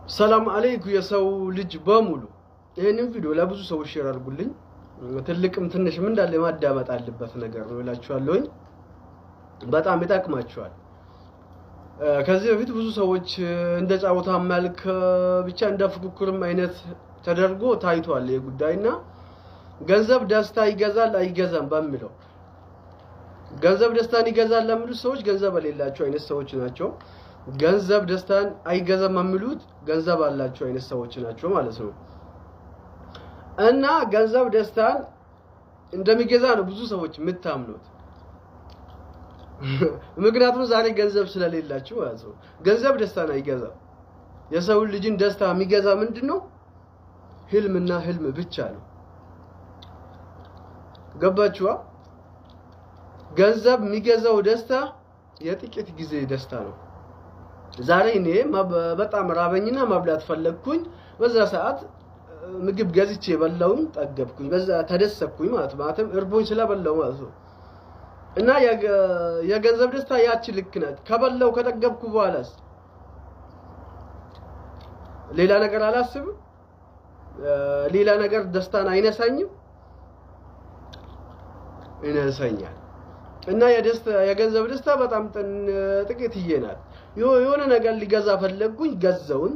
ሰላም አለይኩም የሰው ልጅ በሙሉ ይሄንን ቪዲዮ ለብዙ ሰዎች ሼር አድርጉልኝ። ትልቅም ትንሽም እንዳለ ማዳመጥ አለበት ነገር ነው እላችኋለሁኝ። በጣም ይጠቅማችኋል። ከዚህ በፊት ብዙ ሰዎች እንደ ጫወታ መልክ ብቻ እንደ ፍኩክርም አይነት ተደርጎ ታይቷል የጉዳይና ገንዘብ ደስታ ይገዛል አይገዛም በሚለው ገንዘብ ደስታን ይገዛል ለሚሉ ሰዎች ገንዘብ የሌላቸው አይነት ሰዎች ናቸው። ገንዘብ ደስታን አይገዛም የሚሉት ገንዘብ አላቸው አይነት ሰዎች ናቸው ማለት ነው። እና ገንዘብ ደስታን እንደሚገዛ ነው ብዙ ሰዎች የምታምኑት። ምክንያቱም ዛሬ ገንዘብ ስለሌላቸው ማለት ነው። ገንዘብ ደስታን አይገዛም። የሰው ልጅን ደስታ የሚገዛ ምንድነው? ህልምና ህልም ብቻ ነው። ገባችኋ? ገንዘብ የሚገዛው ደስታ የጥቂት ጊዜ ደስታ ነው። ዛሬ እኔ በጣም ራበኝና መብላት ፈለግኩኝ። በዛ ሰዓት ምግብ ገዝቼ በላውኝ ጠገብኩኝ። በዛ ተደሰኩኝ ማለትም እርቦኝ ስለበላው ማለት ነው። እና የገንዘብ ደስታ ያቺ ልክ ናት። ከበላው ከጠገብኩ በኋላስ ሌላ ነገር አላስብም። ሌላ ነገር ደስታን አይነሳኝም፣ ይነሳኛል። እና የገንዘብ ደስታ በጣም ጥቂትዬ ናት። የሆነ ነገር ሊገዛ ፈለግኩኝ ገዛውን።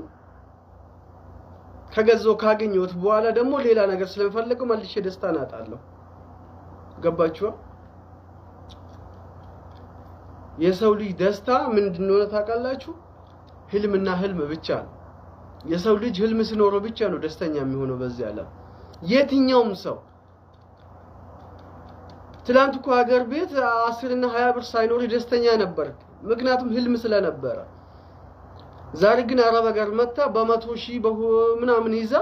ከገዛው ካገኘሁት በኋላ ደግሞ ሌላ ነገር ስለምፈልገው መልሼ ደስታን አጣለሁ። ገባችሁ? የሰው ልጅ ደስታ ምንድነው ታውቃላችሁ? ህልምና ህልም ብቻ ነው። የሰው ልጅ ህልም ሲኖረው ብቻ ነው ደስተኛ የሚሆነው በዚህ ዓለም። የትኛውም ሰው ትላንት እኮ ሀገር ቤት 10 እና 20 ብር ሳይኖር ደስተኛ ነበር፣ ምክንያቱም ህልም ስለነበረ። ዛሬ ግን አረብ ሀገር መጣ በ100 ሺህ ምናምን ይዛ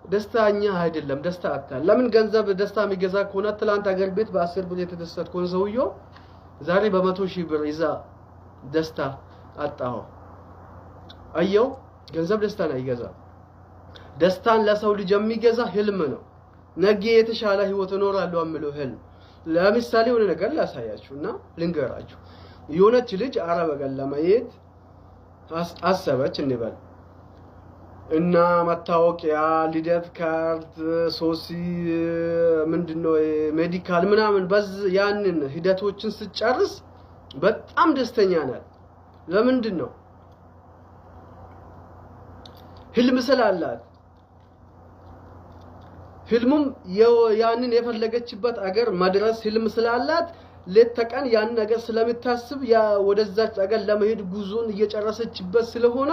ደስተኛ አይደለም፣ ደስታ አጣ። ለምን? ገንዘብ ደስታ የሚገዛ ከሆነ ትላንት ሀገር ቤት በ10 ብር የተደሰተውን ሰውየው ዛሬ በ100 ሺህ ብር ይዛ ደስታ አጣው። አየው፣ ገንዘብ ደስታን አይገዛም። ደስታን ለሰው ልጅ የሚገዛ ህልም ነው። ነገ የተሻለ ህይወት እኖራለሁ የሚለው ህልም። ለምሳሌ የሆነ ነገር ላሳያችሁና ልንገራችሁ። የሆነች ልጅ አረብ ሀገር ለመሄድ አሰበች እንበል እና መታወቂያ፣ ልደት ካርድ፣ ሶሲ ምንድነው ሜዲካል ምናምን ያንን ሂደቶችን ስጨርስ በጣም ደስተኛ ናት። ለምንድን ነው? ህልም ስላላት። ህልሙም ያንን የፈለገችበት አገር መድረስ ህልም ስላላት ሌት ተቀን ያን ነገር ስለምታስብ ወደዛች አገር ለመሄድ ጉዞን እየጨረሰችበት ስለሆነ